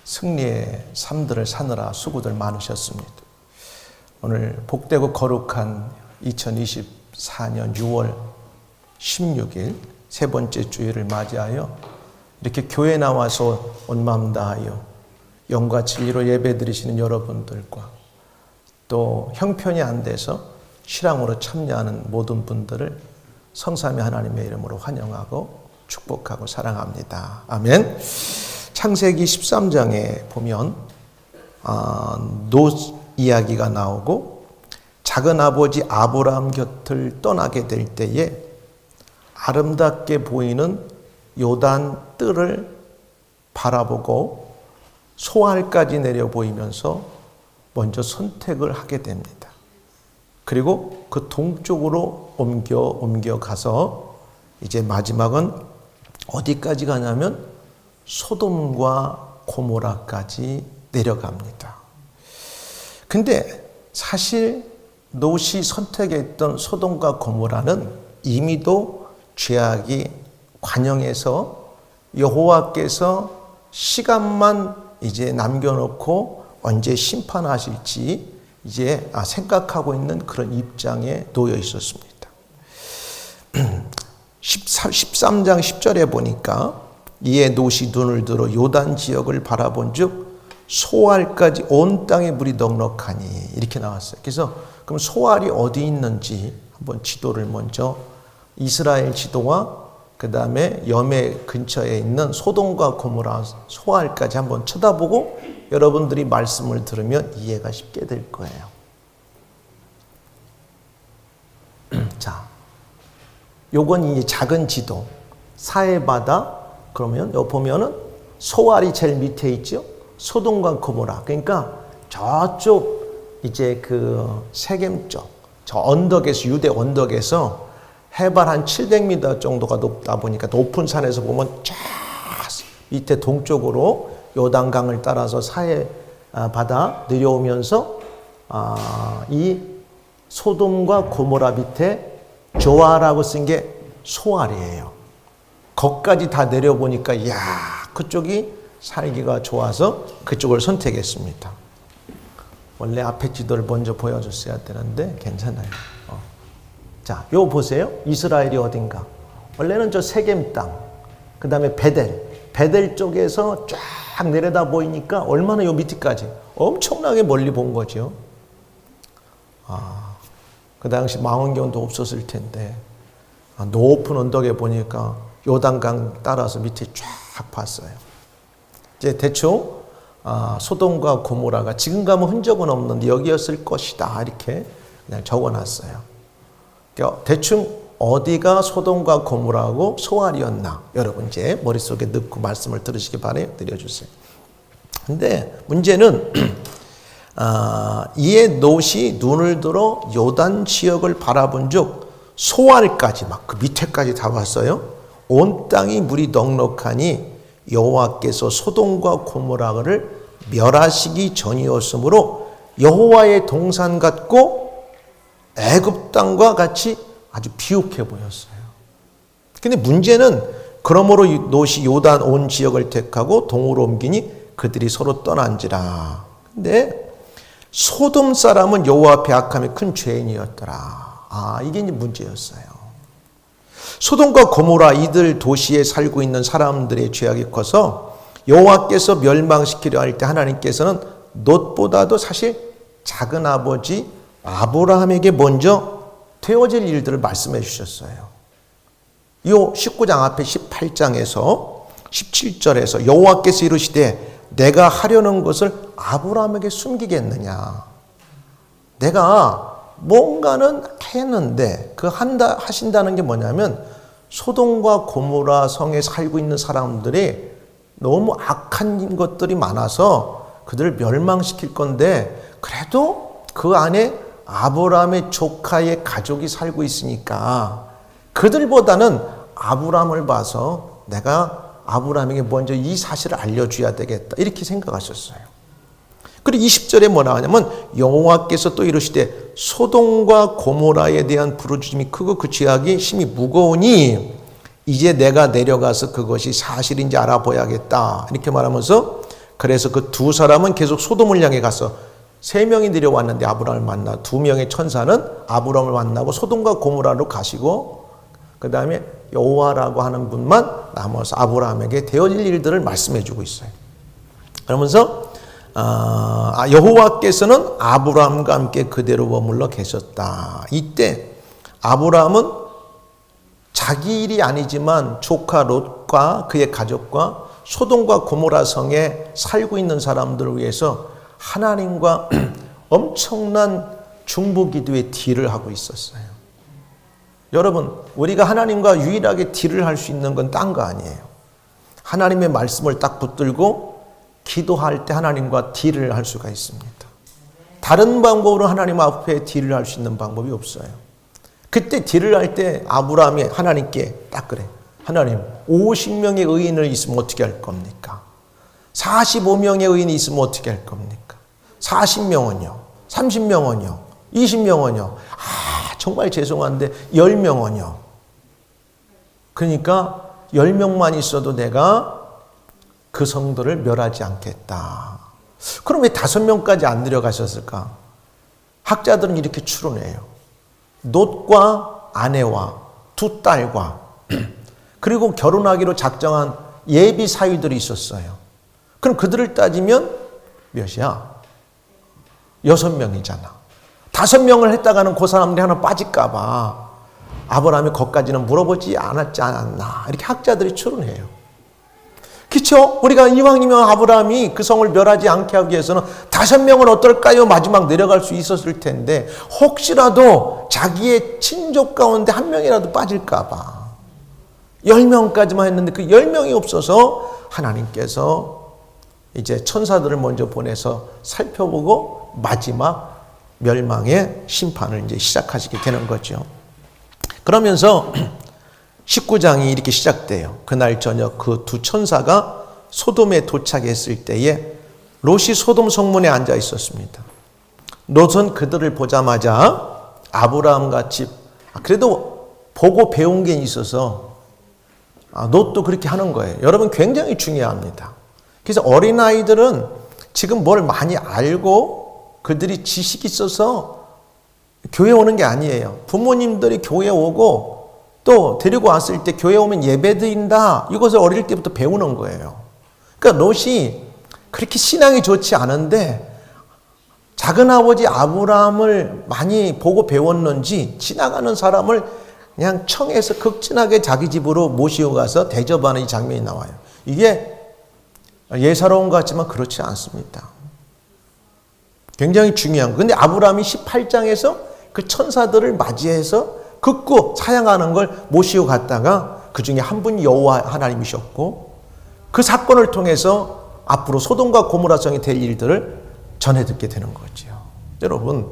승리의 삶들을 사느라 수고들 많으셨습니다. 오늘 복되고 거룩한 2024년 6월 16일 세 번째 주일을 맞이하여 이렇게 교회 나와서 온 마음 다하여 영과 진리로 예배드리시는 여러분들과 또 형편이 안 돼서 실황으로 참여하는 모든 분들을 성삼위 하나님의 이름으로 환영하고 축복하고 사랑합니다. 아멘. 창세기 13장에 보면 롯 이야기가 나오고 작은 아버지 아브라함 곁을 떠나게 될 때에 아름답게 보이는 요단 뜰을 바라보고 소알까지 내려 보이면서 먼저 선택을 하게 됩니다. 그리고 그 동쪽으로 옮겨 가서 이제 마지막은 어디까지 가냐면 소돔과 고모라까지 내려갑니다. 근데 사실 롯이 선택했던 소돔과 고모라는 이미도 죄악이 관영해서 여호와께서 시간만 이제 남겨놓고 언제 심판하실지 이제 생각하고 있는 그런 입장에 놓여 있었습니다. 13장 10절에 보니까 이에 롯이 눈을 들어 요단 지역을 바라본 즉 소알까지 온 땅에 물이 넉넉하니 이렇게 나왔어요. 그래서 그럼 소알이 어디 있는지 한번 지도를 먼저 이스라엘 지도와 그 다음에 염해 근처에 있는 소돔과 고모라 소알까지 한번 쳐다보고 여러분들이 말씀을 들으면 이해가 쉽게 될 거예요. 자, 요건 이제 작은 지도 사해바다. 그러면 여기 보면은 소알이 제일 밑에 있죠. 소돔과 고모라. 그러니까 저쪽 이제 그 세겜 쪽, 저 언덕에서 유대 언덕에서 해발 한 700m 정도가 높다 보니까 높은 산에서 보면 쫙 밑에 동쪽으로 요단강을 따라서 사해 바다 내려오면서 이 소돔과 고모라 밑에 조아라고 쓴 게 소알이에요. 거기까지 다 내려보니까 이야 그쪽이 살기가 좋아서 그쪽을 선택했습니다. 원래 앞에 지도를 먼저 보여줬어야 되는데 괜찮아요. 자, 요 보세요. 이스라엘이 어딘가. 원래는 저 세겜 땅, 그 다음에 베델 쪽에서 쫙 내려다 보이니까 얼마나 요 밑에까지 엄청나게 멀리 본 거죠. 그 당시 망원경도 없었을 텐데 높은 언덕에 보니까 요단강 따라서 밑에 쫙 봤어요. 이제 대충 소돔과 고모라가 지금 가면 흔적은 없는데 여기였을 것이다 이렇게 그냥 적어놨어요. 그러니까 대충 어디가 소돔과 고모라하고 소알이었나 여러분 이제 머릿속에 넣고 말씀을 들으시기 바라요. 드려주세요. 근데 문제는 이에 롯이 눈을 들어 요단 지역을 바라본 즉 소알까지 막 그 밑에까지 다 봤어요. 온 땅이 물이 넉넉하니 여호와께서 소돔과 고모라를 멸하시기 전이었으므로 여호와의 동산 같고 애굽 땅과 같이 아주 비옥해 보였어요. 근데 문제는 그러므로 롯이 요단 온 지역을 택하고 동으로 옮기니 그들이 서로 떠난지라. 근데 소돔 사람은 여호와 앞에 악함에 큰 죄인이었더라. 이게 이제 문제였어요. 소돔과 고모라 이들 도시에 살고 있는 사람들의 죄악이 커서 여호와께서 멸망시키려 할 때 하나님께서는 롯보다도 사실 작은 아버지 아브라함에게 먼저 되어질 일들을 말씀해 주셨어요. 이 19장 앞에 18장에서 17절에서 여호와께서 이르시되 내가 하려는 것을 아브라함에게 숨기겠느냐. 내가 뭔가는 했는데 그 하신다는 게 뭐냐면 소돔과 고모라 성에 살고 있는 사람들이 너무 악한 것들이 많아서 그들을 멸망시킬 건데 그래도 그 안에 아브라함의 조카의 가족이 살고 있으니까 그들보다는 아브라함을 봐서 내가 아브라함에게 먼저 이 사실을 알려줘야 되겠다 이렇게 생각하셨어요. 그리고 20절에 뭐라 하냐면 여호와께서 또 이르시되 소돔과 고모라에 대한 부르짖음이 크고 그 죄악이 심히 무거우니 이제 내가 내려가서 그것이 사실인지 알아봐야겠다 이렇게 말하면서 그래서 그 두 사람은 계속 소돔을 향해 가서 3명이 내려왔는데 아브라함을 만나 2명의 천사는 아브라함을 만나고 소돔과 고모라로 가시고 그 다음에 여호와라고 하는 분만 남아서 아브라함에게 되어질 일들을 말씀해 주고 있어요. 그러면서 여호와께서는 아브라함과 함께 그대로 머물러 계셨다. 이때 아브라함은 자기 일이 아니지만 조카 롯과 그의 가족과 소돔과 고모라 성에 살고 있는 사람들을 위해서 하나님과 엄청난 중보기도의 딜을 하고 있었어요. 여러분, 우리가 하나님과 유일하게 딜을 할 수 있는 건 딴 거 아니에요. 하나님의 말씀을 딱 붙들고 기도할 때 하나님과 딜을 할 수가 있습니다. 다른 방법으로 하나님 앞에 딜을 할 수 있는 방법이 없어요. 그때 딜을 할 때 아브라함이 하나님께 딱 그래. 하나님, 50명의 의인을 있으면 어떻게 할 겁니까? 45명의 의인이 있으면 어떻게 할 겁니까? 40명은요? 30명은요? 20명은요? 정말 죄송한데 10명은요? 그러니까 10명만 있어도 내가 그 성도를 멸하지 않겠다. 그럼 왜 5명까지 안 내려가셨을까? 학자들은 이렇게 추론해요. 롯과 아내와 2 딸과 그리고 결혼하기로 작정한 예비 사위들이 있었어요. 그럼 그들을 따지면 몇이야? 6명이잖아. 5명을 했다가는 그 사람들이 하나 빠질까 봐 아브라함이 거기까지는 물어보지 않았지 않았나 이렇게 학자들이 추론해요. 그렇죠? 우리가 이왕이면 아브라함이 그 성을 멸하지 않게 하기 위해서는 5명은 어떨까요? 마지막 내려갈 수 있었을 텐데 혹시라도 자기의 친족 가운데 1명이라도 빠질까 봐 10명까지만 했는데 그 10명이 없어서 하나님께서 이제 천사들을 먼저 보내서 살펴보고 마지막 멸망의 심판을 이제 시작하시게 되는 거죠. 그러면서 19장이 이렇게 시작돼요. 그날 저녁 그 2 천사가 소돔에 도착했을 때에 롯이 소돔 성문에 앉아 있었습니다. 롯은 그들을 보자마자 아브라함 같이 그래도 보고 배운 게 있어서 롯도 그렇게 하는 거예요. 여러분 굉장히 중요합니다. 그래서 어린아이들은 지금 뭘 많이 알고 그들이 지식이 있어서 교회 오는 게 아니에요. 부모님들이 교회 오고 또 데리고 왔을 때 교회 오면 예배 드린다. 이것을 어릴 때부터 배우는 거예요. 그러니까 롯이 그렇게 신앙이 좋지 않은데 작은아버지 아브라함을 많이 보고 배웠는지 지나가는 사람을 그냥 청해서 극진하게 자기 집으로 모시고 가서 대접하는 이 장면이 나와요. 이게 예사로운 것 같지만 그렇지 않습니다. 굉장히 중요한 거. 근데 아브라함이 18장에서 그 천사들을 맞이해서 극구 사양하는 걸 모시고 갔다가 그 중에 한 분이 여호와 하나님이셨고 그 사건을 통해서 앞으로 소돔과 고모라 성이 될 일들을 전해 듣게 되는 거죠. 여러분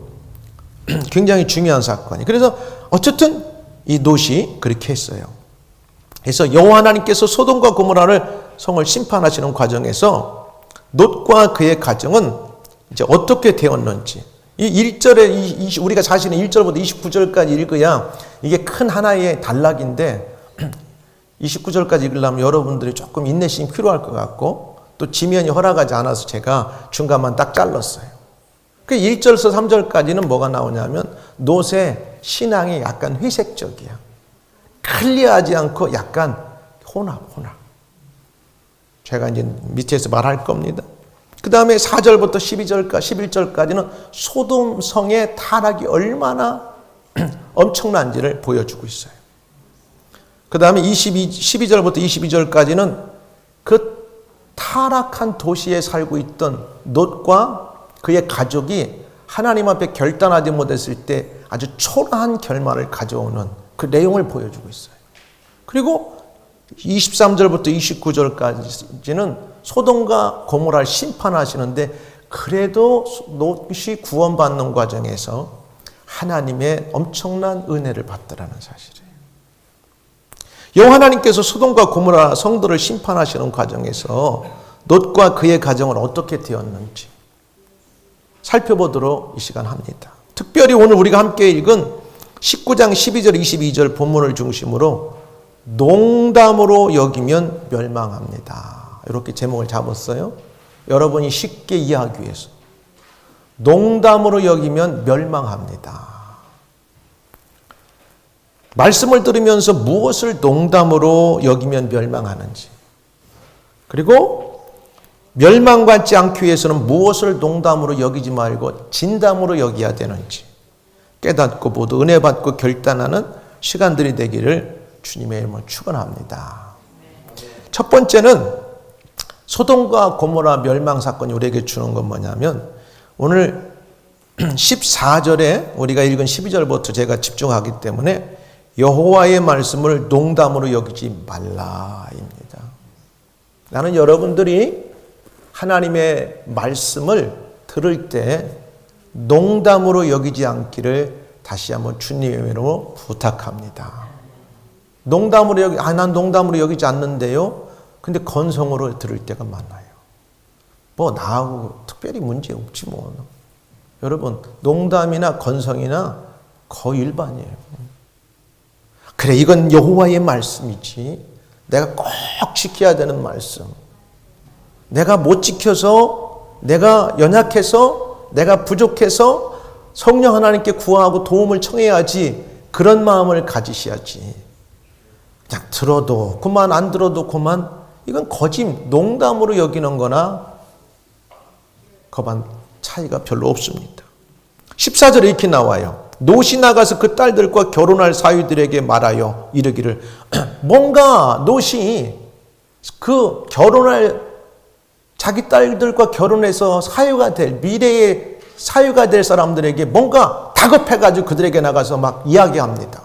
굉장히 중요한 사건이. 그래서 어쨌든 이 롯이 그렇게 했어요. 그래서 여호와 하나님께서 소돔과 고모라를 성을 심판하시는 과정에서 롯과 그의 가정은 이제 어떻게 되었는지 이 1절에 우리가 사실은 1절부터 29절까지 읽어야 이게 큰 하나의 단락인데 29절까지 읽으려면 여러분들이 조금 인내심이 필요할 것 같고 또 지면이 허락하지 않아서 제가 중간만 딱 잘랐어요. 그 1절에서 3절까지는 뭐가 나오냐면 롯의 신앙이 약간 회색적이야. 클리어하지 않고 약간 혼합. 제가 이제 밑에서 말할 겁니다. 그 다음에 4절부터 11절까지는 소돔 성의 타락이 얼마나 엄청난지를 보여주고 있어요. 그 다음에 12절부터 22절까지는 그 타락한 도시에 살고 있던 롯과 그의 가족이 하나님 앞에 결단하지 못했을 때 아주 초라한 결말을 가져오는 그 내용을 보여주고 있어요. 그리고 23절부터 29절까지는 소돔과 고모라를 심판하시는데 그래도 롯이 구원받는 과정에서 하나님의 엄청난 은혜를 받더라는 사실이에요. 여호와 하나님께서 소돔과 고모라 성도를 심판하시는 과정에서 롯과 그의 가정은 어떻게 되었는지 살펴보도록 이 시간 합니다. 특별히 오늘 우리가 함께 읽은 19장 12절 22절 본문을 중심으로 농담으로 여기면 멸망합니다. 이렇게 제목을 잡았어요. 여러분이 쉽게 이해하기 위해서. 농담으로 여기면 멸망합니다. 말씀을 들으면서 무엇을 농담으로 여기면 멸망하는지, 그리고 멸망받지 않기 위해서는 무엇을 농담으로 여기지 말고 진담으로 여겨야 되는지 깨닫고 모두 은혜 받고 결단하는 시간들이 되기를 주님의 이름으로 축원합니다. 첫 번째는 소돔과 고모라 멸망 사건이 우리에게 주는 건 뭐냐면, 오늘 14절에 우리가 읽은 12절부터 제가 집중하기 때문에 여호와의 말씀을 농담으로 여기지 말라입니다. 나는 여러분들이 하나님의 말씀을 들을 때 농담으로 여기지 않기를 다시 한번 주님의 이름으로 부탁합니다. 농담으로 난 농담으로 여기지 않는데요. 근데 건성으로 들을 때가 많아요. 뭐 나하고 특별히 문제 없지 뭐. 여러분, 농담이나 건성이나 거의 일반이에요. 그래, 이건 여호와의 말씀이지. 내가 꼭 지켜야 되는 말씀. 내가 못 지켜서, 내가 연약해서, 내가 부족해서 성령 하나님께 구하고 도움을 청해야지. 그런 마음을 가지셔야지. 그냥 들어도 그만, 안 들어도 그만. 이건 거짓, 농담으로 여기는 거나 그만 차이가 별로 없습니다. 14절에 이렇게 나와요. 롯이 나가서 그 딸들과 결혼할 사위들에게 말하여 이르기를, 뭔가 롯이 그 결혼할 자기 딸들과 결혼해서 사유가 될, 미래의 사유가 될 사람들에게 뭔가 다급해가지고 그들에게 나가서 막 이야기합니다.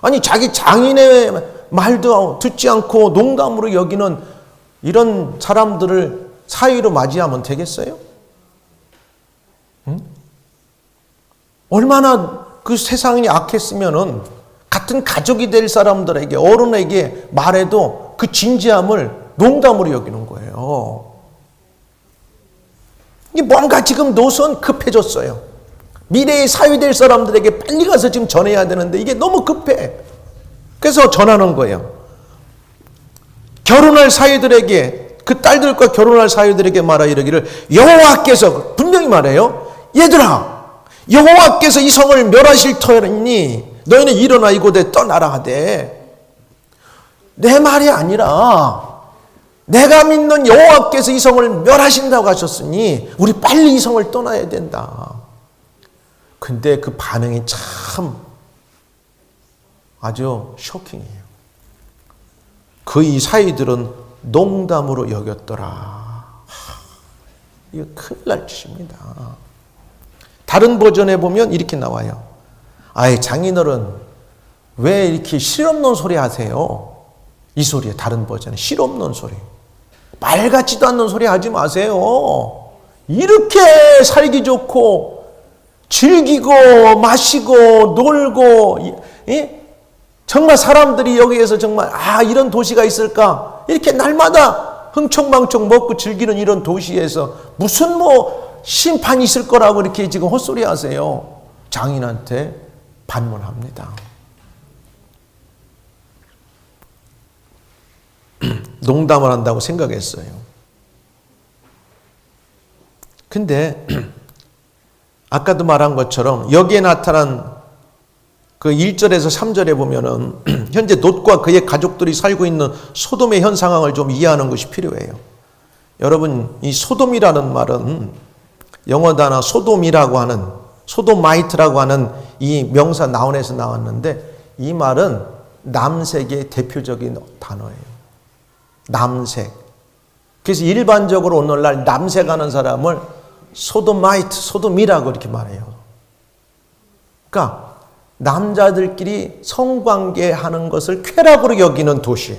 아니, 자기 장인의 말도 듣지 않고 농담으로 여기는 이런 사람들을 사위로 맞이하면 되겠어요? 응? 얼마나 그 세상이 악했으면은 같은 가족이 될 사람들에게, 어른에게 말해도 그 진지함을 농담으로 여기는 거예요. 이게 뭔가 지금 롯은 급해졌어요. 미래의 사위 될 사람들에게 빨리 가서 지금 전해야 되는데 이게 너무 급해. 그래서 전하는 거예요. 결혼할 사위들에게, 그 딸들과 결혼할 사위들에게 말하 이르기를, 여호와께서, 분명히 말해요. 얘들아, 여호와께서 이 성을 멸하실 터이니 너희는 일어나 이곳에 떠나라 하되, 내 말이 아니라 내가 믿는 여호와께서 이 성을 멸하신다고 하셨으니 우리 빨리 이 성을 떠나야 된다. 근데 그 반응이 참 아주 쇼킹해요. 그 이 사이들은 농담으로 여겼더라. 이거 큰일 날 짓입니다. 다른 버전에 보면 이렇게 나와요. 아이, 장인어른 왜 이렇게 실없는 소리 하세요? 이 소리에, 다른 버전에 실없는 소리, 말 같지도 않는 소리 하지 마세요. 이렇게 살기 좋고 즐기고 마시고 놀고, 정말 사람들이 여기에서 정말 이런 도시가 있을까? 이렇게 날마다 흥청망청 먹고 즐기는 이런 도시에서 무슨 뭐 심판이 있을 거라고 이렇게 지금 헛소리 하세요. 장인한테 반문합니다. 농담을 한다고 생각했어요. 근데 아까도 말한 것처럼 여기에 나타난 그 1절에서 3절에 보면은 현재 롯과 그의 가족들이 살고 있는 소돔의 현 상황을 좀 이해하는 것이 필요해요. 여러분, 이 소돔이라는 말은 영어 단어 소돔이라고 하는, 소돔마이트라고 하는 이 명사 나온에서 나왔는데, 이 말은 남색의 대표적인 단어예요. 남색. 그래서 일반적으로 오늘날 남색하는 사람을 소돔마이트, 소돔이라고 이렇게 말해요. 그러니까 남자들끼리 성관계하는 것을 쾌락으로 여기는 도시.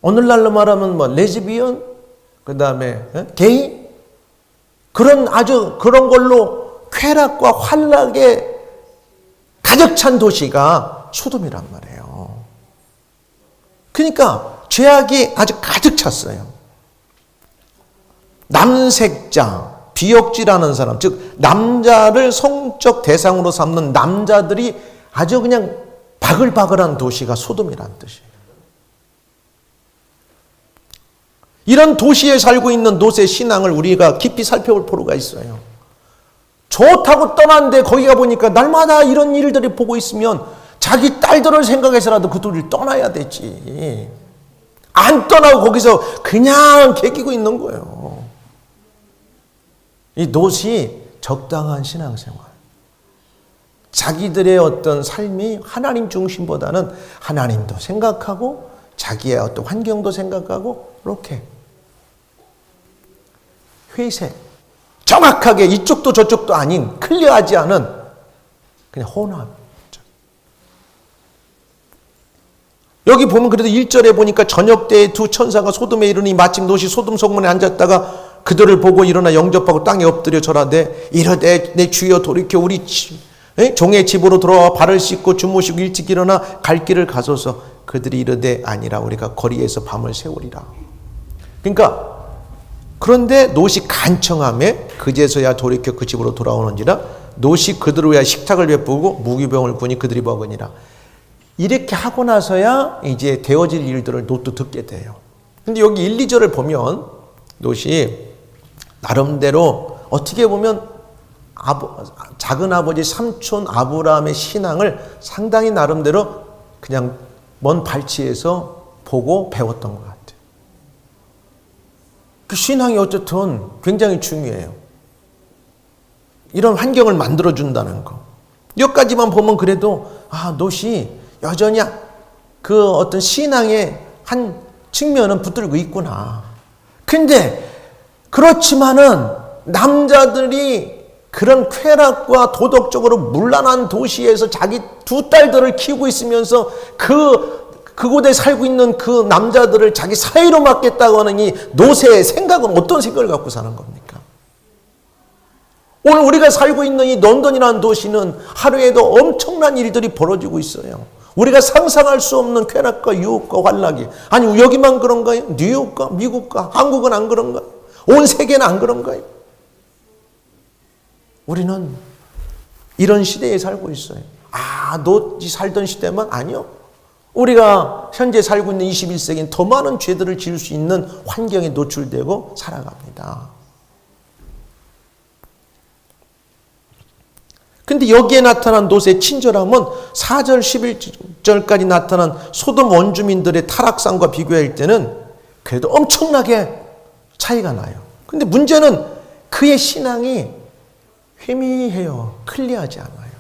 오늘날로 말하면 뭐 레즈비언, 그 다음에 게이, 그런 아주 그런 걸로 쾌락과 환락에 가득 찬 도시가 소돔이란 말이에요. 그러니까 죄악이 아주 가득 찼어요. 남색자, 비역지라는 사람, 즉 남자를 성적 대상으로 삼는 남자들이 아주 그냥 바글바글한 도시가 소돔이라는 뜻이에요. 이런 도시에 살고 있는 롯의 신앙을 우리가 깊이 살펴볼 필요가 있어요. 좋다고 떠났는데 거기 가보니까 날마다 이런 일들이 보고 있으면 자기 딸들을 생각해서라도 그들을 떠나야 되지. 안 떠나고 거기서 그냥 개기고 있는 거예요. 이 롯이 적당한 신앙생활. 자기들의 어떤 삶이 하나님 중심보다는 하나님도 생각하고 자기의 어떤 환경도 생각하고 이렇게 회색, 정확하게 이쪽도 저쪽도 아닌 클리어하지 않은 그냥 혼합. 여기 보면 그래도 1절에 보니까 저녁 때에 두 천사가 소돔에 이르니 마침 롯이 소돔 성문에 앉았다가 그들을 보고 일어나 영접하고 땅에 엎드려 절하되 이르되 내 주여 돌이켜 우리 종의 집으로 돌아와 발을 씻고 주무시고 일찍 일어나 갈 길을 가소서. 그들이 이르되 아니라 우리가 거리에서 밤을 새우리라. 그러니까 그런데 롯이 간청하매 그제서야 돌이켜 그 집으로 돌아오는지라 롯이 그들을 위하여 식탁을 베푸고 무기병을 구니 그들이 먹으니라. 이렇게 하고 나서야 이제 되어질 일들을 롯도 듣게 돼요. 근데 여기 1, 2절을 보면 롯이 나름대로 어떻게 보면 작은 아버지 삼촌 아브라함의 신앙을 상당히 나름대로 그냥 먼 발치에서 보고 배웠던 것 같아요. 그 신앙이 어쨌든 굉장히 중요해요. 이런 환경을 만들어준다는 거. 여기까지만 보면 그래도 롯이 여전히 그 어떤 신앙의 한 측면은 붙들고 있구나. 근데 그렇지만은 남자들이 그런 쾌락과 도덕적으로 문란한 도시에서 자기 두 딸들을 키우고 있으면서 그곳에 살고 있는 그 남자들을 자기 사이로 맡겠다고 하는 이 롯의 생각은 어떤 생각을 갖고 사는 겁니까? 오늘 우리가 살고 있는 이 런던이라는 도시는 하루에도 엄청난 일들이 벌어지고 있어요. 우리가 상상할 수 없는 쾌락과 유혹과 환락이. 아니 여기만 그런가요? 뉴욕과 미국과 한국은 안 그런가요? 온 세계는 안 그런가요? 우리는 이런 시대에 살고 있어요. 롯이 살던 시대만? 아니요. 우리가 현재 살고 있는 21세기는 더 많은 죄들을 지을 수 있는 환경에 노출되고 살아갑니다. 근데 여기에 나타난 롯의 친절함은 4절 11절까지 나타난 소돔 원주민들의 타락상과 비교할 때는 그래도 엄청나게 차이가 나요. 근데 문제는 그의 신앙이 희미해요. 클리어하지 않아요.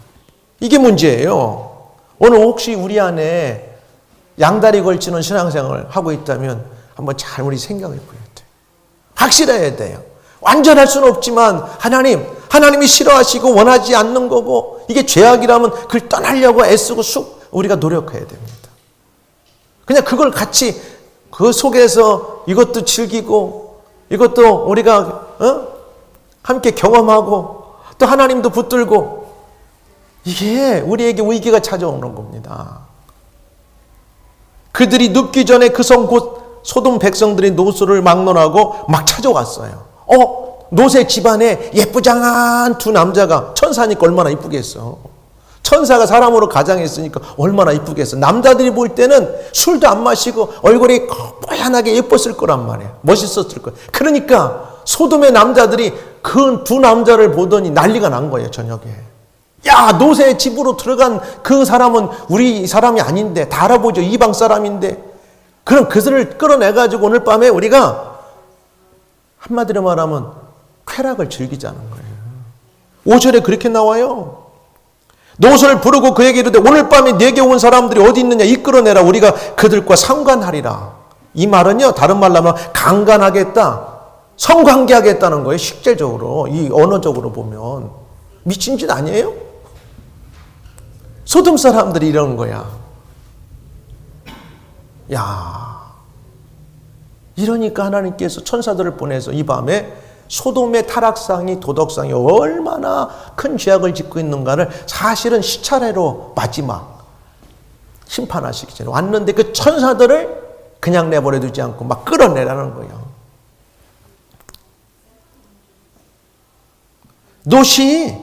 이게 문제예요. 오늘 혹시 우리 안에 양다리 걸치는 신앙생활을 하고 있다면 한번 잘 우리 생각해 보여야 돼요. 확실해야 돼요. 완전할 수는 없지만 하나님이 싫어하시고 원하지 않는 거고 이게 죄악이라면 그걸 떠나려고 애쓰고 우리가 노력해야 됩니다. 그냥 그걸 같이 그 속에서 이것도 즐기고 이것도 우리가 함께 경험하고 또 하나님도 붙들고 이게 우리에게 위기가 찾아오는 겁니다. 그들이 눕기 전에 그 성 곧 소돔 백성들이 롯을 막론하고 막 찾아왔어요. 롯의 집안에 예쁘장한 두 남자가 천사니까 얼마나 이쁘겠어. 천사가 사람으로 가장했으니까 얼마나 이쁘겠어. 남자들이 볼 때는 술도 안 마시고 얼굴이 뽀얀하게 예뻤을 거란 말이야. 멋있었을 거야. 그러니까 소돔의 남자들이 그 두 남자를 보더니 난리가 난 거예요. 저녁에. 야, 롯의 집으로 들어간 그 사람은 우리 사람이 아닌데 다 알아보죠. 이방 사람인데. 그럼 그들을 끌어내가지고 오늘 밤에 우리가 한마디로 말하면 쾌락을 즐기자는 거예요. 5절에 그렇게 나와요. 롯을 부르고 그에게 이르되 오늘 밤에 내게 온 사람들이 어디 있느냐 이끌어내라. 우리가 그들과 상관하리라. 이 말은요, 다른 말로 하면 강간하겠다, 성관계하겠다는 거예요. 실제적으로, 이 언어적으로 보면. 미친 짓 아니에요? 소돔 사람들이 이러는 거야. 야, 이러니까 하나님께서 천사들을 보내서 이 밤에 소돔의 타락상이 도덕상이 얼마나 큰 죄악을 짓고 있는가를 사실은 시차례로 마지막 심판하시기 전에 왔는데 그 천사들을 그냥 내버려 두지 않고 막 끌어내라는 거예요. 롯이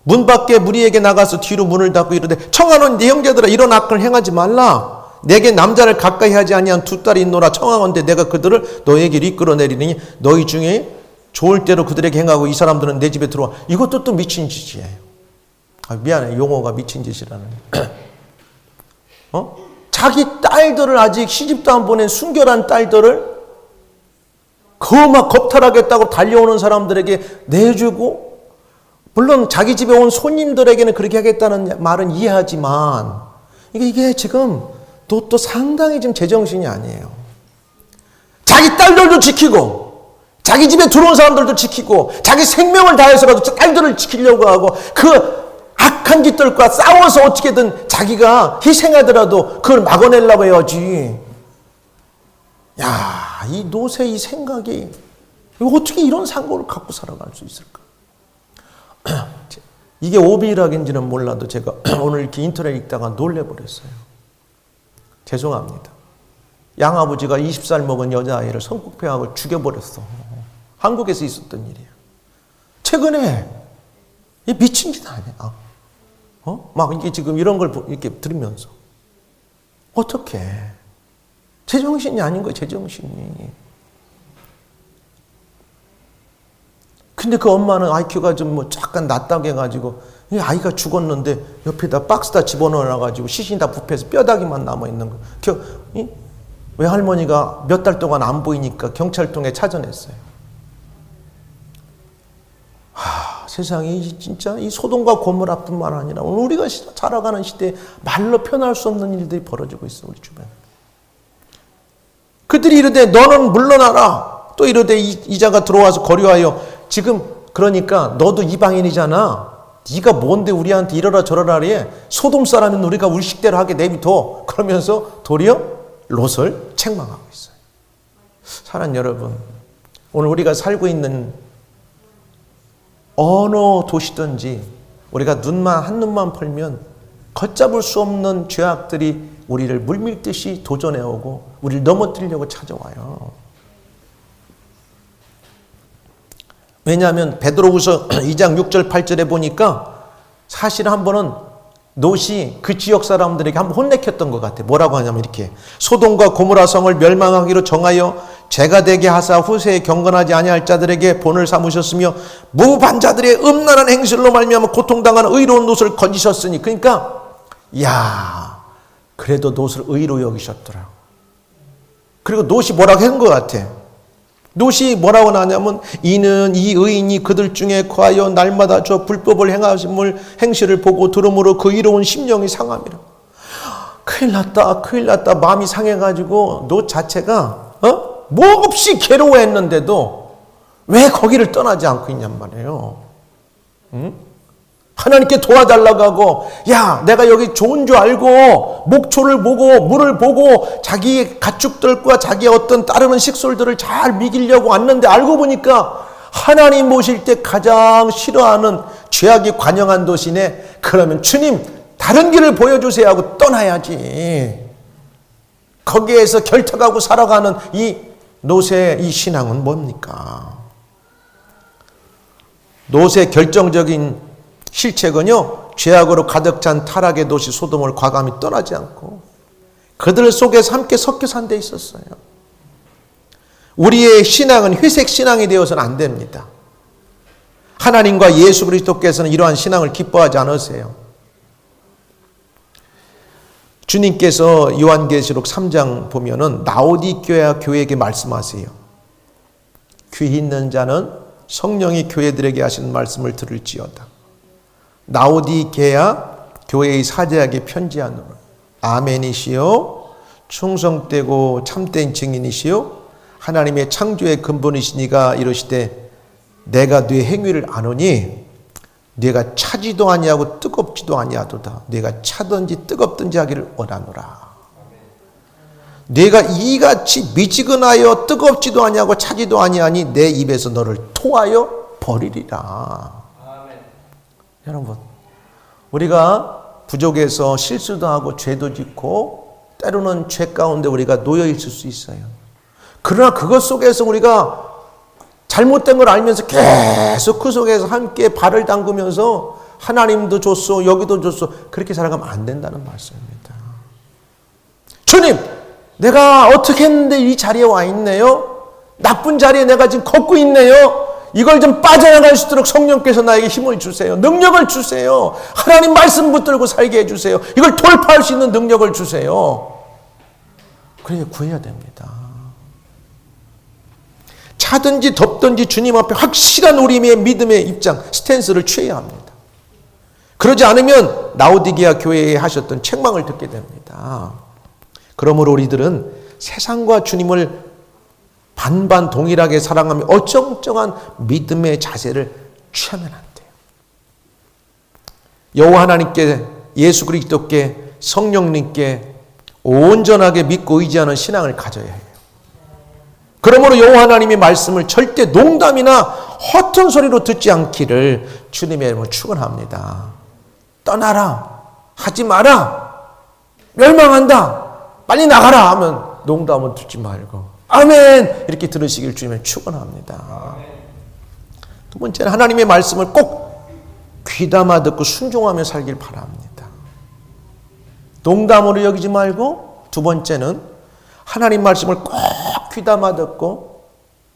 문 밖에 무리에게 나가서 뒤로 문을 닫고 이르되 청하노니 네 형제들아 이런 악을 행하지 말라. 내게 남자를 가까이 하지 아니한 두 딸이 있노라. 청하건대 내가 그들을 너에게로 이끌어내리니 너희 중에 좋을 대로 그들에게 행하고 이 사람들은 내 집에 들어와. 이것도 또 미친 짓이에요. 미안해, 용어가 미친 짓이라는. 자기 딸들을, 아직 시집도 안 보낸 순결한 딸들을 막 겁탈하겠다고 달려오는 사람들에게 내주고, 물론 자기 집에 온 손님들에게는 그렇게 하겠다는 말은 이해하지만 이게 지금 또 상당히 지금 제정신이 아니에요. 자기 딸들도 지키고 자기 집에 들어온 사람들도 지키고 자기 생명을 다해서라도 딸들을 지키려고 하고 그 악한 짓들과 싸워서 어떻게든 자기가 희생하더라도 그걸 막아내려고 해야지. 야, 이 노새 이 생각이 어떻게 이런 상고를 갖고 살아갈 수 있을까? 이게 오비락인지는 몰라도 제가 오늘 이렇게 인터넷 읽다가 놀래버렸어요. 죄송합니다. 양아버지가 20살 먹은 여자아이를 성폭행하고 죽여버렸어. 한국에서 있었던 일이에요. 최근에 이 미친 짓 아니야. 막 이게 지금 이런 걸 이렇게 들으면서 어떻게 제정신이 아닌 거예요. 제정신이. 근데 그 엄마는 IQ가 좀 뭐 약간 낮다고 해가지고 이 아이가 죽었는데 옆에다 박스다 집어넣어놔가지고 시신이 다 부패해서 뼈다귀만 남아있는 거. 외할머니가 몇 달 동안 안 보이니까 경찰통에 찾아냈어요. 세상이 진짜 이 소돔과 고모라뿐만 아니라 오늘 우리가 살아가는 시대에 말로 표현할 수 없는 일들이 벌어지고 있어. 우리 주변에. 그들이 이르되 너는 물러나라. 또 이르되 이자가 들어와서 거류하여. 지금 그러니까 너도 이방인이잖아. 네가 뭔데 우리한테 이러라 저러라 해. 소돔 사람은 우리가 우리 식대로 하게 내비둬. 그러면서 도리어 롯을 책망하고 있어요. 사랑하는 여러분, 오늘 우리가 살고 있는 어느 도시든지 우리가 한눈만 팔면 걷잡을 수 없는 죄악들이 우리를 물밀듯이 도전해오고 우리를 넘어뜨리려고 찾아와요. 왜냐하면 베드로후서 2장 6절 8절에 보니까 사실 한 번은 롯이 그 지역 사람들에게 한번 혼내켰던 것 같아요. 뭐라고 하냐면 이렇게 소돔과 고모라 성을 멸망하기로 정하여 죄가 되게 하사 후세에 경건하지 아니할 자들에게 본을 삼으셨으며 무반자들의 음란한 행실로 말미암아 고통당하는 의로운 롯을 건지셨으니. 그러니까 그래도 롯을 의로 여기셨더라. 그리고 롯이 뭐라고 한 것 같아. 롯이 뭐라고 나냐면 이는 이 의인이 그들 중에 거하여 날마다 저 불법을 행실을 보고 들음으로 그 의로운 심령이 상함이라. 큰일 났다. 마음이 상해가지고 롯 자체가 몹시 괴로워했는데도 왜 거기를 떠나지 않고 있냔 말이에요. 하나님께 도와달라고 하고, 내가 여기 좋은 줄 알고 목초를 보고 물을 보고 자기 가축들과 자기의 어떤 따르는 식솔들을 잘 먹이려고 왔는데 알고 보니까 하나님 모실 때 가장 싫어하는 죄악이 관영한 도시네. 그러면 주님 다른 길을 보여주세요 하고 떠나야지. 거기에서 결탁하고 살아가는 이 롯의 이 신앙은 뭡니까? 롯의 결정적인 실책은요, 죄악으로 가득 찬 타락의 도시 소돔을 과감히 떠나지 않고 그들 속에서 함께 섞여 산 데 있었어요. 우리의 신앙은 회색 신앙이 되어서는 안 됩니다. 하나님과 예수 그리스도께서는 이러한 신앙을 기뻐하지 않으세요. 주님께서 요한계시록 3장 보면은 라오디게아 교회에게 말씀하세요. 귀 있는 자는 성령이 교회들에게 하시는 말씀을 들을지어다. 라오디게아 교회의 사제에게 편지하노라. 아멘이시요 충성되고 참된 증인이시요 하나님의 창조의 근본이시니가 이르시되 내가 네 행위를 아노니 네가 차지도 아니하고 뜨겁지도 아니하도다. 네가 차든지 뜨겁든지 하기를 원하노라. 네가 이같이 미지근하여 뜨겁지도 아니하고 차지도 아니하니 내 입에서 너를 토하여 버리리라. 여러분, 우리가 부족해서 실수도 하고 죄도 짓고 때로는 죄 가운데 우리가 놓여 있을 수 있어요. 그러나 그것 속에서 우리가 잘못된 걸 알면서 계속 그 속에서 함께 발을 담그면서 하나님도 줬어, 여기도 줬어, 그렇게 살아가면 안 된다는 말씀입니다. 주님, 내가 어떻게 했는데 이 자리에 와 있네요? 나쁜 자리에 내가 지금 걷고 있네요? 이걸 좀 빠져나갈 수 있도록 성령께서 나에게 힘을 주세요. 능력을 주세요. 하나님 말씀 붙들고 살게 해주세요. 이걸 돌파할 수 있는 능력을 주세요. 그렇게 구해야 됩니다. 차든지 덥든지 주님 앞에 확실한 우리의 믿음의 입장, 스탠스를 취해야 합니다. 그러지 않으면 라오디게아 교회에 하셨던 책망을 듣게 됩니다. 그러므로 우리들은 세상과 주님을 반반 동일하게 사랑하며 어정쩡한 믿음의 자세를 취하면 안 돼요. 여호와 하나님께, 예수 그리스도께, 성령님께 온전하게 믿고 의지하는 신앙을 가져야 해요. 그러므로 여호와 하나님의 말씀을 절대 농담이나 허튼 소리로 듣지 않기를 주님의 이름으로 축원합니다. 떠나라, 하지 마라, 멸망한다, 빨리 나가라 하면 농담은 듣지 말고 아멘 이렇게 들으시길 주님의 축원합니다. 두 번째는 하나님의 말씀을 꼭 귀담아 듣고 순종하며 살길 바랍니다. 농담으로 여기지 말고, 두 번째는 하나님 말씀을 꼭 귀담아 듣고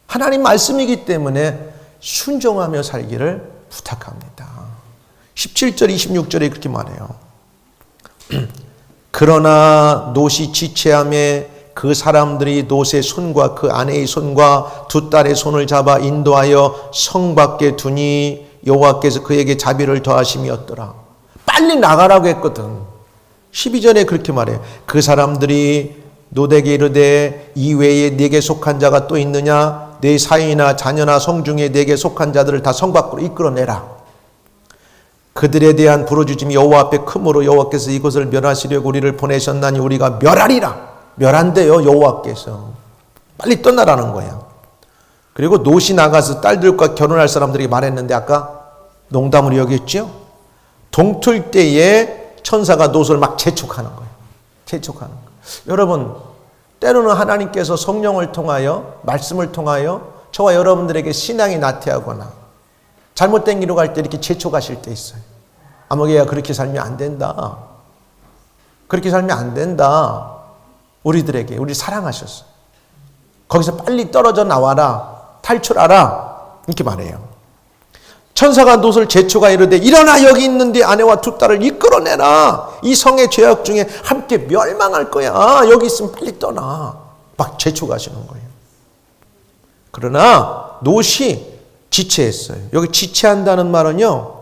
하나님 말씀이기 때문에 순종하며 살기를 부탁합니다. 17절 26절에 그렇게 말해요. 그러나 롯이 지체함에 그 사람들이 롯의 손과 그 아내의 손과 두 딸의 손을 잡아 인도하여 성 밖에 두니 여호와께서 그에게 자비를 더하심이었더라. 빨리 나가라고 했거든. 12절에 그렇게 말해요. 그 사람들이 롯에게 이르되 이외에 네게 속한 자가 또 있느냐? 네 사위나 자녀나 성 중에 네게 속한 자들을 다 성 밖으로 이끌어내라. 그들에 대한 부르짖음이 여호와 앞에 크므로 여호와께서 이곳을 멸하시려고 우리를 보내셨나니 우리가 멸하리라. 멸한대요, 여호와께서. 빨리 떠나라는 거야. 그리고 롯이 나가서 딸들과 결혼할 사람들에게 말했는데 아까 농담으로 여겼죠? 동틀 때에 천사가 롯을 막 재촉하는 거예요. 재촉하는 거예요. 여러분, 때로는 하나님께서 성령을 통하여, 말씀을 통하여 저와 여러분들에게 신앙이 나태하거나 잘못된 길로 갈 때 이렇게 재촉하실 때 있어요. 아무개야 그렇게 살면 안 된다. 그렇게 살면 안 된다. 우리들에게, 우리 사랑하셨어. 거기서 빨리 떨어져 나와라. 탈출하라. 이렇게 말해요. 천사가 롯을 재촉하여 이르되 일어나, 여기 있는데 아내와 두 딸을 이끌어내라. 이 성의 죄악 중에 함께 멸망할 거야. 여기 있으면 빨리 떠나. 막 재촉하시는 거예요. 그러나 롯이 지체했어요. 여기 지체한다는 말은요,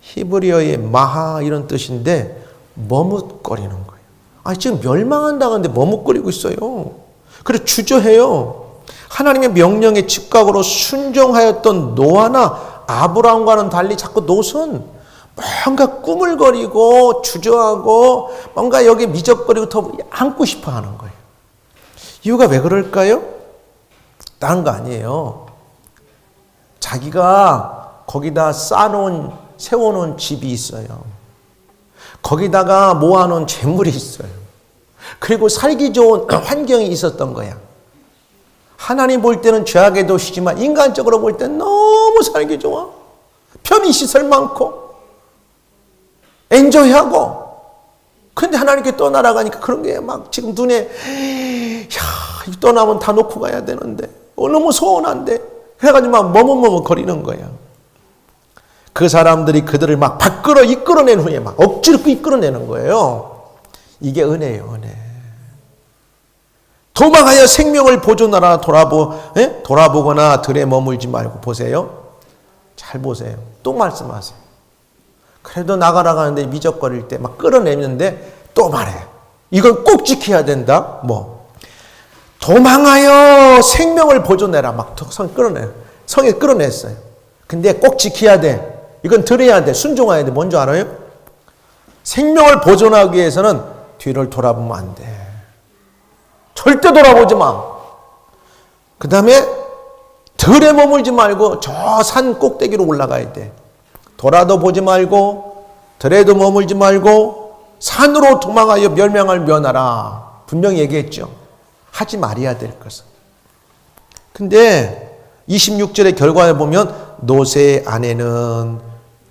히브리어의 마하 이런 뜻인데 머뭇거리는 거예요. 아니 지금 멸망한다는데 머뭇거리고 있어요. 그래서 주저해요. 하나님의 명령에 즉각으로 순종하였던 노아나 아브라함과는 달리 자꾸 롯은 뭔가 꾸물거리고 주저하고 뭔가 여기 미적거리고 더 안고 싶어 하는 거예요. 이유가 왜 그럴까요? 다른 거 아니에요. 자기가 거기다 세워놓은 집이 있어요. 거기다가 모아놓은 재물이 있어요. 그리고 살기 좋은 환경이 있었던 거야. 하나님 볼 때는 죄악의 도시지만 인간적으로 볼 때는 너무 살기 좋아. 편의시설 많고 엔조이하고. 근데 하나님께 떠나가니까 그런 게 막 지금 눈에 떠나면 다 놓고 가야 되는데 너무 서운한데 그래가지고 막 머뭇머뭇거리는 거야. 그 사람들이 그들을 막 밖으로 이끌어낸 후에 막 억지로 이끌어내는 거예요. 이게 은혜예요, 은혜. 도망하여 생명을 보존하라. 돌아보거나 들에 머물지 말고. 보세요. 잘 보세요. 또 말씀하세요. 그래도 나가라 가는데 미적거릴 때 막 끌어내는데 또 말해. 이건 꼭 지켜야 된다. 도망하여 생명을 보존해라. 막 성에 끌어냈어요. 근데 꼭 지켜야 돼. 이건 들어야 돼. 순종해야 돼. 뭔지 알아요? 생명을 보존하기 위해서는 뒤를 돌아보면 안 돼. 절대 돌아보지 마. 그 다음에 들에 머물지 말고 저 산 꼭대기로 올라가야 돼. 돌아도 보지 말고 들에도 머물지 말고 산으로 도망하여 멸망을 면하라. 분명히 얘기했죠. 하지 말아야 될 것은. 근데 26절의 결과에 보면 롯의 아내는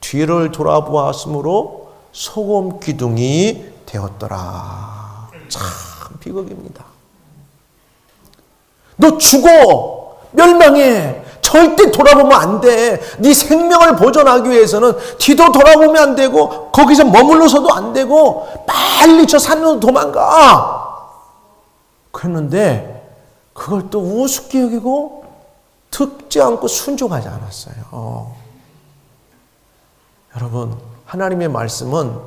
뒤를 돌아보았으므로 소금 기둥이 되었더라. 참 비극입니다. 너 죽어! 멸망해! 절대 돌아보면 안 돼. 네 생명을 보존하기 위해서는 뒤도 돌아보면 안 되고 거기서 머물러서도 안 되고 빨리 저 산으로 도망가. 그랬는데 그걸 또 우습게 여기고 듣지 않고 순종하지 않았어요. 여러분, 하나님의 말씀은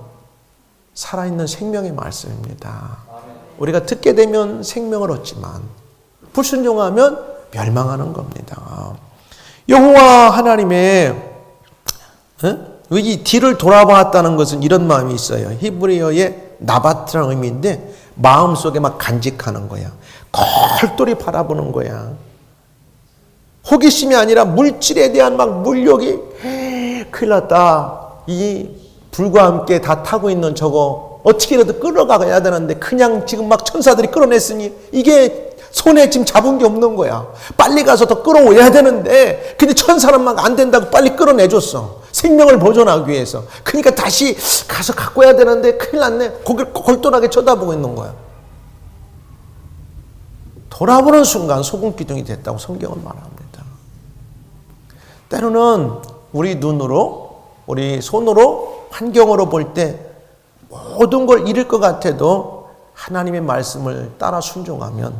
살아있는 생명의 말씀입니다. 우리가 듣게 되면 생명을 얻지만 불순종하면 멸망하는 겁니다. 여호와 하나님의 이 뒤를 돌아봤다는 것은 이런 마음이 있어요. 히브리어의 나바트라는 의미인데 마음속에 막 간직하는 거야. 걸똘히 바라보는 거야. 호기심이 아니라 물질에 대한 막 물욕이 큰일 났다. 이 불과 함께 다 타고 있는 저거 어떻게라도 끌어가야 되는데 그냥 지금 막 천사들이 끌어냈으니 이게 손에 지금 잡은 게 없는 거야. 빨리 가서 더 끌어오야 되는데 근데 천사는 막 안 된다고 빨리 끌어내줬어. 생명을 보존하기 위해서. 그러니까 다시 가서 갖고 와야 되는데 큰일 났네. 거길 골똘하게 쳐다보고 있는 거야. 돌아보는 순간 소금기둥이 됐다고 성경은 말합니다. 때로는 우리 눈으로, 우리 손으로, 환경으로 볼 때 모든 걸 잃을 것 같아도 하나님의 말씀을 따라 순종하면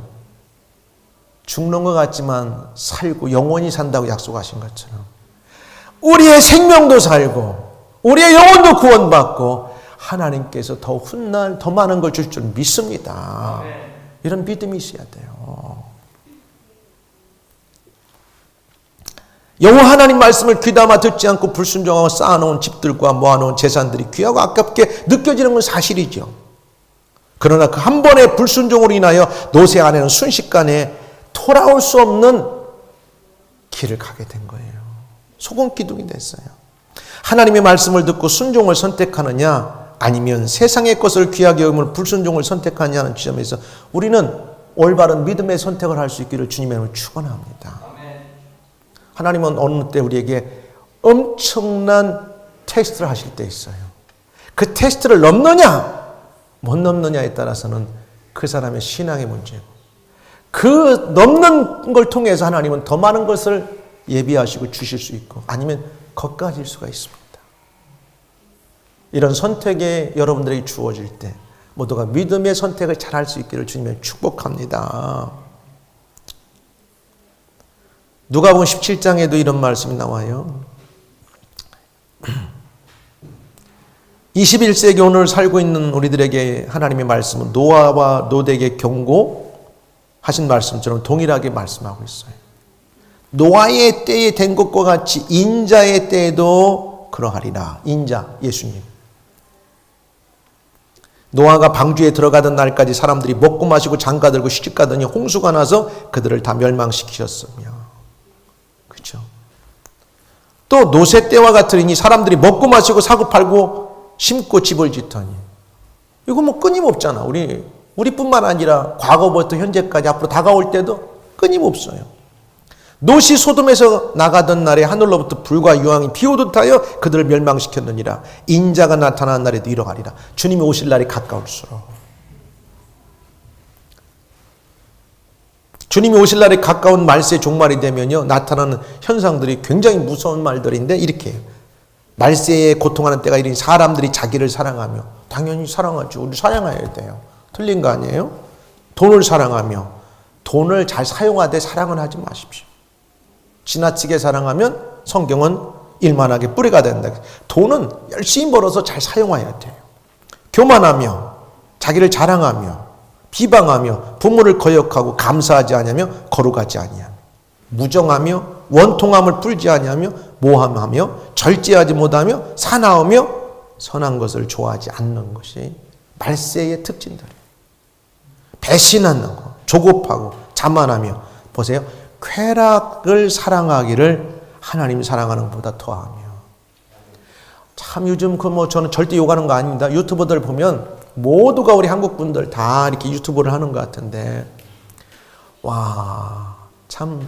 죽는 것 같지만 살고 영원히 산다고 약속하신 것처럼 우리의 생명도 살고 우리의 영혼도 구원받고 하나님께서 더 훗날 더 많은 걸 줄 줄 믿습니다. 이런 믿음이 있어야 돼요. 여호와 하나님 말씀을 귀담아 듣지 않고 불순종하고 쌓아놓은 집들과 모아놓은 재산들이 귀하고 아깝게 느껴지는 건 사실이죠. 그러나 그 한 번의 불순종으로 인하여 노새 안에는 순식간에 돌아올 수 없는 길을 가게 된 거예요. 소금 기둥이 됐어요. 하나님의 말씀을 듣고 순종을 선택하느냐 아니면 세상의 것을 귀하게 여김을 불순종을 선택하느냐는 지점에서 우리는 올바른 믿음의 선택을 할 수 있기를 주님의 이름으로 축원합니다. 하나님은 어느 때 우리에게 엄청난 테스트를 하실 때 있어요. 그 테스트를 넘느냐 못 넘느냐에 따라서는 그 사람의 신앙의 문제고 그 넘는 걸 통해서 하나님은 더 많은 것을 예비하시고 주실 수 있고 아니면 거기까지일 수가 있습니다. 이런 선택이 여러분들에게 주어질 때 모두가 믿음의 선택을 잘 할 수 있기를 주님의 축복합니다. 누가복음 17장에도 이런 말씀이 나와요. 21세기 오늘 살고 있는 우리들에게 하나님의 말씀은 노아와 롯에게 경고하신 말씀처럼 동일하게 말씀하고 있어요. 노아의 때에 된 것과 같이 인자의 때에도 그러하리라. 인자, 예수님. 노아가 방주에 들어가던 날까지 사람들이 먹고 마시고 장가들고 시집가더니 홍수가 나서 그들을 다 멸망시키셨으며. 그렇죠. 또 노세 때와 같으니 사람들이 먹고 마시고 사고 팔고 심고 집을 짓더니 이거 뭐 끊임없잖아. 우리뿐만 아니라 과거부터 현재까지 앞으로 다가올 때도 끊임없어요. 롯이 소돔에서 나가던 날에 하늘로부터 불과 유황이 비오듯 하여 그들을 멸망시켰느니라. 인자가 나타나는 날에도 이러하리라. 주님이 오실 날이 가까울수록 주님이 오실 날이 가까운 말세 종말이 되면요 나타나는 현상들이 굉장히 무서운 말들인데 이렇게 해요. 말세에 고통하는 때가 이르니 사람들이 자기를 사랑하며 당연히 사랑하죠. 우리 사랑해야 돼요. 틀린 거 아니에요? 돈을 사랑하며 돈을 잘 사용하되 사랑은 하지 마십시오. 지나치게 사랑하면 성경은 일만하게 뿌리가 된다. 돈은 열심히 벌어서 잘 사용해야 돼요. 교만하며 자기를 자랑하며 비방하며 부모를 거역하고 감사하지 아니하며 거룩하지 아니하며 무정하며 원통함을 풀지 아니하며 모함하며 절제하지 못하며 사나우며 선한 것을 좋아하지 않는 것이 말세의 특징들이에요. 배신하는 거, 조급하고 자만하며 보세요. 쾌락을 사랑하기를 하나님 사랑하는 것보다 더하며. 참 요즘 저는 절대 욕하는 거 아닙니다. 유튜버들 보면 모두가 우리 한국 분들 다 이렇게 유튜브를 하는 것 같은데 와, 참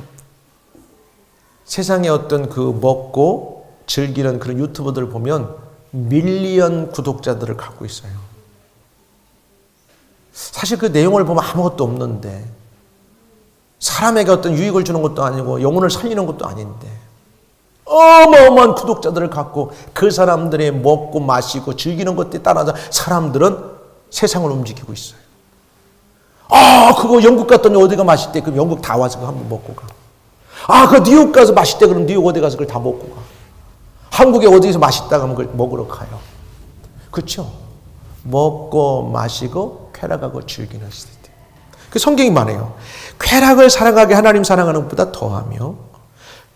세상에 어떤 그 먹고 즐기는 그런 유튜버들 보면 밀리언 구독자들을 갖고 있어요. 사실 그 내용을 보면 아무것도 없는데, 사람에게 어떤 유익을 주는 것도 아니고 영혼을 살리는 것도 아닌데 어마어마한 구독자들을 갖고 그 사람들의 먹고 마시고 즐기는 것에 따라서 사람들은 세상을 움직이고 있어요. 그거 영국 갔더니 어디가 맛있대. 그럼 영국 다 와서 그거 한번 먹고 가. 그 뉴욕 가서 맛있대. 그럼 뉴욕 어디 가서 그걸 다 먹고 가. 한국에 어디서 맛있다 하면 그걸 먹으러 가요. 그렇죠? 먹고 마시고 쾌락하고 즐기는 시대. 그 성경이 말해요. 쾌락을 사랑하게 하나님 사랑하는 것보다 더하며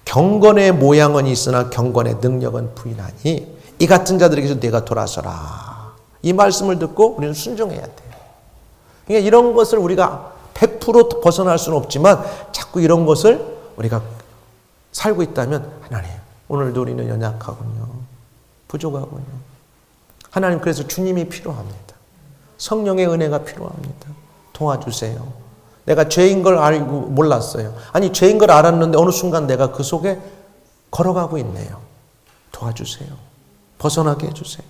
경건의 모양은 있으나 경건의 능력은 부인하니 이 같은 자들에게서 내가 돌아서라. 이 말씀을 듣고 우리는 순종해야 돼요. 그러니까 이런 것을 우리가 100% 벗어날 수는 없지만 자꾸 이런 것을 우리가 살고 있다면 하나님 오늘도 우리는 연약하군요. 부족하군요. 하나님 그래서 주님이 필요합니다. 성령의 은혜가 필요합니다. 도와주세요. 내가 죄인 걸 알고 몰랐어요. 아니 죄인 걸 알았는데 어느 순간 내가 그 속에 걸어가고 있네요. 도와주세요. 벗어나게 해주세요.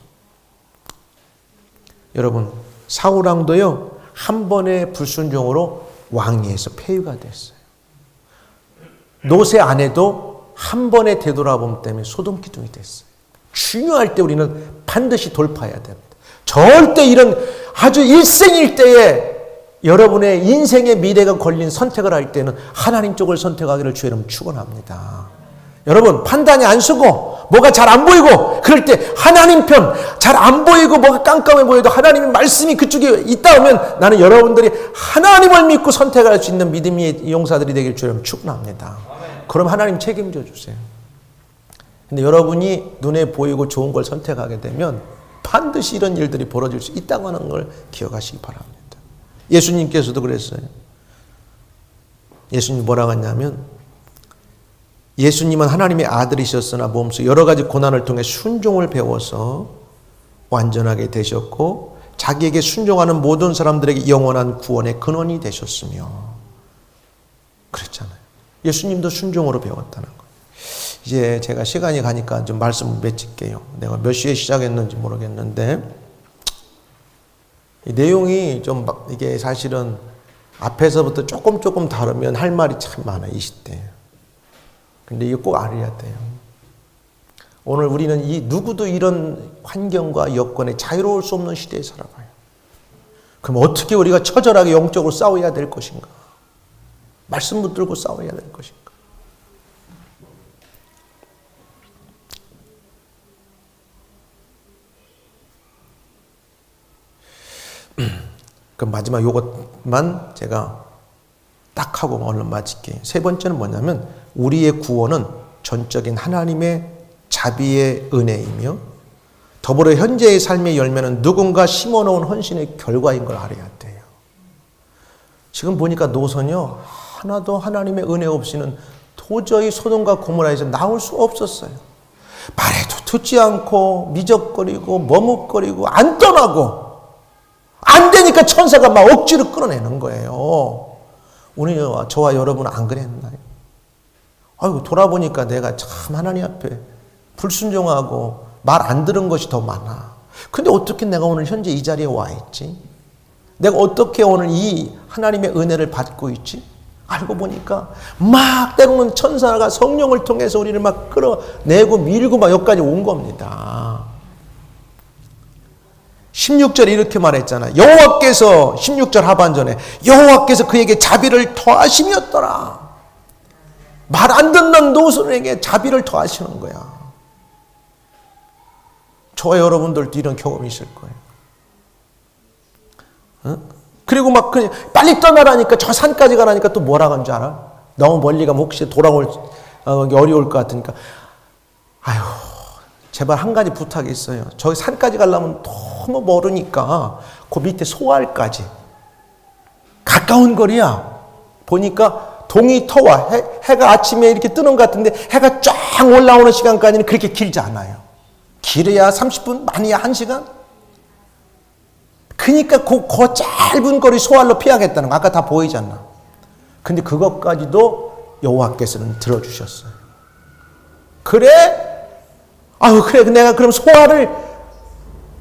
여러분 사울왕도요 한 번의 불순종으로 왕위에서 폐위가 됐어요. 롯의 아내도 한 번의 되돌아봄 때문에 소돔기둥이 됐어요. 중요할 때 우리는 반드시 돌파해야 됩니다. 절대 이런 아주 일생일대에 여러분의 인생의 미래가 걸린 선택을 할 때는 하나님 쪽을 선택하기를 주의 이름으로 축원합니다. 여러분 판단이 안 서고 뭐가 잘 안 보이고 그럴 때 하나님 편 잘 안 보이고 뭐가 깜깜해 보여도 하나님의 말씀이 그쪽에 있다 하면 나는 여러분들이 하나님을 믿고 선택할 수 있는 믿음의 용사들이 되길 주의 이름으로 축원합니다. 그럼 하나님 책임져 주세요. 근데 여러분이 눈에 보이고 좋은 걸 선택하게 되면 반드시 이런 일들이 벌어질 수 있다고 하는 걸 기억하시기 바랍니다. 예수님께서도 그랬어요. 예수님 뭐라고 했냐면 예수님은 하나님의 아들이셨으나 몸소 여러 가지 고난을 통해 순종을 배워서 완전하게 되셨고 자기에게 순종하는 모든 사람들에게 영원한 구원의 근원이 되셨으며 그랬잖아요. 예수님도 순종으로 배웠다는 거예요. 이제 제가 시간이 가니까 좀 말씀을 맺을게요. 내가 몇 시에 시작했는지 모르겠는데 이 내용이 좀 이게 사실은 앞에서부터 조금 다르면 할 말이 참 많아요. 20대. 근데 이거 꼭 알아야 돼요. 오늘 우리는 누구도 이런 환경과 여건에 자유로울 수 없는 시대에 살아가요. 그럼 어떻게 우리가 처절하게 영적으로 싸워야 될 것인가? 말씀 붙들고 싸워야 될 것인가? 그럼 마지막 요것만 제가 딱 하고 얼른 마칠게요. 세 번째는 뭐냐면 우리의 구원은 전적인 하나님의 자비의 은혜이며 더불어 현재의 삶의 열매는 누군가 심어놓은 헌신의 결과인 걸 알아야 돼요. 지금 보니까 노선이요 하나도 하나님의 은혜 없이는 도저히 소돔과 고모라에서 나올 수 없었어요. 말해도 듣지 않고 미적거리고 머뭇거리고 안 떠나고 안 되니까 천사가 막 억지로 끌어내는 거예요. 우리 저와 여러분은 안 그랬나요? 아이고 돌아보니까 내가 참 하나님 앞에 불순종하고 말 안 들은 것이 더 많아. 근데 어떻게 내가 오늘 현재 이 자리에 와 있지? 내가 어떻게 오늘 이 하나님의 은혜를 받고 있지? 알고 보니까 막 때로는 천사가 성령을 통해서 우리를 막 끌어내고 밀고 막 여기까지 온 겁니다. 16절에 이렇게 말했잖아. 여호와께서 16절 하반전에 여호와께서 그에게 자비를 더하심이었더라. 말 안 듣는 노선에게 자비를 더하시는 거야. 저와 여러분들도 이런 경험이 있을 거예요. 어? 그리고 막 그냥 빨리 떠나라니까 저 산까지 가라니까 또 뭐라고 하는 줄 알아? 너무 멀리 가면 혹시 돌아올 어려울 것 같으니까 아유 제발 한 가지 부탁이 있어요. 저기 산까지 가려면 너무 멀으니까 그 밑에 소알까지 가까운 거리야. 보니까 동이 터와 해가 아침에 이렇게 뜨는 것 같은데 해가 쫙 올라오는 시간까지는 그렇게 길지 않아요. 길어야 30분, 많이야 1시간? 그러니까 그 짧은 거리 소알로 피하겠다는 거. 아까 다 보이잖아. 근데 그것까지도 여호와께서는 들어주셨어요. 그래? 아유 그래 내가 그럼 소알을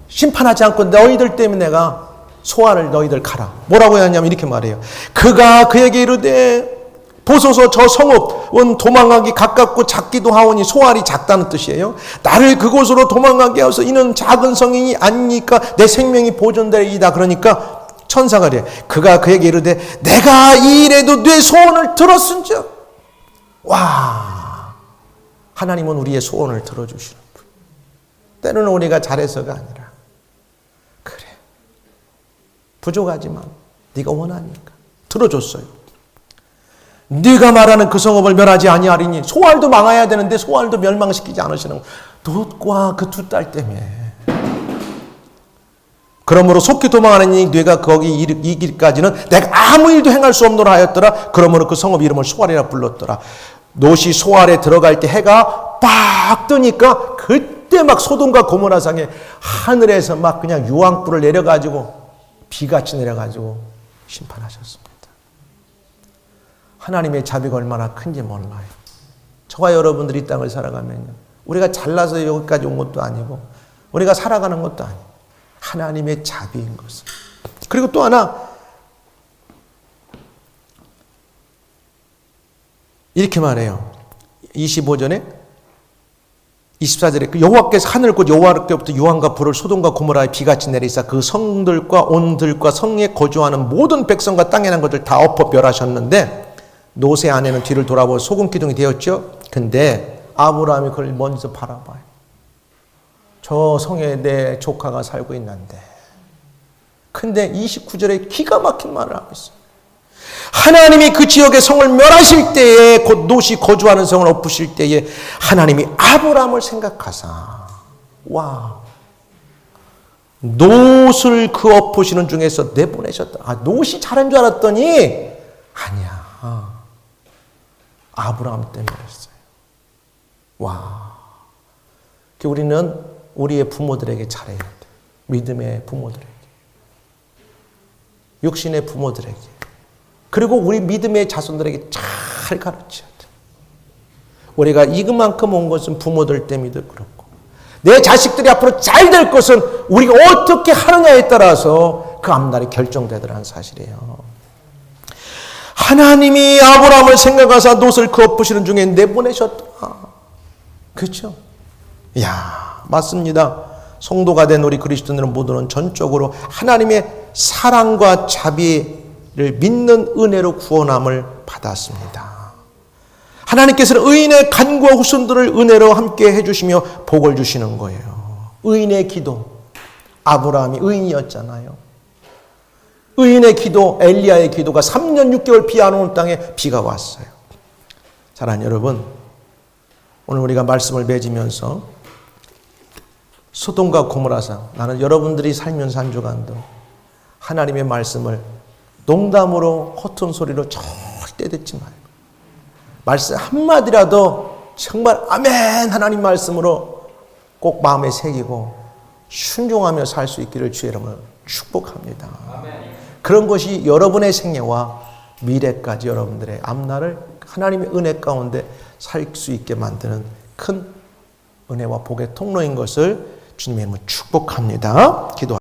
심판하지 않고 너희들 때문에 내가 소알을 너희들 가라. 뭐라고 했냐면 이렇게 말해요. 그가 그에게 이르되 보소서 저 성읍은 도망하기 가깝고 작기도 하오니 소알이 작다는 뜻이에요. 나를 그곳으로 도망하게 하소서. 이는 작은 성이 아니니까 내 생명이 보존되리이다. 그러니까 천사가 그래. 그가 그에게 이르되 내가 이 일에도 네 소원을 들었은즉. 와, 하나님은 우리의 소원을 들어주시는 분. 때로는 우리가 잘해서가 아니라 그래 부족하지만 네가 원하니까 들어줬어요. 네가 말하는 그 성읍을 멸하지 아니하리니. 소알도 망해야 되는데 소알도 멸망시키지 않으시는 롯과 그 두 딸 때문에. 그러므로 속히 도망하니 네가 거기 이기까지는 내가 아무 일도 행할 수 없노라 하였더라. 그러므로 그 성읍 이름을 소알이라 불렀더라. 롯이 소알에 들어갈 때 해가 빡 뜨니까 그때 막 소돔과 고모라 상에 하늘에서 막 그냥 유황불을 내려가지고 비같이 내려가지고 심판하셨습니다. 하나님의 자비가 얼마나 큰지 몰라요. 저와 여러분들이 이 땅을 살아가면요, 우리가 잘나서 여기까지 온 것도 아니고 우리가 살아가는 것도 아니고 하나님의 자비인 것을. 그리고 또 하나 이렇게 말해요. 25절에 24절에 여호와께서 하늘을 곧 여호와께로부터 유황과 불을 소돔과 고모라에 비같이 내리사 그 성들과 온들과 성에 거주하는 모든 백성과 땅에 난 것들 다 엎어 멸하셨는데 롯의 아내는 뒤를 돌아보고 소금 기둥이 되었죠. 근데 아브라함이 그걸 먼저 바라봐요. 저 성에 내 조카가 살고 있는데. 근데 29절에 기가 막힌 말을 하고 있어요. 하나님이 그 지역의 성을 멸하실 때에, 곧 롯이 거주하는 성을 엎으실 때에 하나님이 아브라함을 생각하사, 와, 롯을 그 엎으시는 중에서 내보내셨다. 아, 롯이 잘한 줄 알았더니 아니야, 아브라함 때문이었어요. 와, 우리는 우리의 부모들에게 잘해야 돼. 믿음의 부모들에게, 육신의 부모들에게, 그리고 우리 믿음의 자손들에게 잘 가르쳐야 돼. 우리가 이만큼 온 것은 부모들 때문에도 그렇고, 내 자식들이 앞으로 잘 될 것은 우리가 어떻게 하느냐에 따라서 그 앞날이 결정되더라는 사실이에요. 하나님이 아브라함을 생각하사 롯을 그 엎으시는 중에 내보내셨다. 그렇죠? 이야, 맞습니다. 성도가 된 우리 그리스도인들은 모두는 전적으로 하나님의 사랑과 자비를 믿는 은혜로 구원함을 받았습니다. 하나님께서는 의인의 간구와 후손들을 은혜로 함께 해주시며 복을 주시는 거예요. 의인의 기도, 아브라함이 의인이었잖아요. 의인의 기도, 엘리야의 기도가 3년 6개월 비 안 오는 땅에 비가 왔어요. 사랑하는 여러분, 오늘 우리가 말씀을 맺으면서 소돔과 고모라상, 나는 여러분들이 살면서 한 주간도 하나님의 말씀을 농담으로 허튼 소리로 절대 듣지 말고 말씀 한마디라도 정말 아멘 하나님 말씀으로 꼭 마음에 새기고 순종하며 살 수 있기를 주의 이름으로 축복합니다. 그런 것이 여러분의 생애와 미래까지 여러분들의 앞날을 하나님의 은혜 가운데 살 수 있게 만드는 큰 은혜와 복의 통로인 것을 주님의 이름으로 축복합니다. 기도합니다.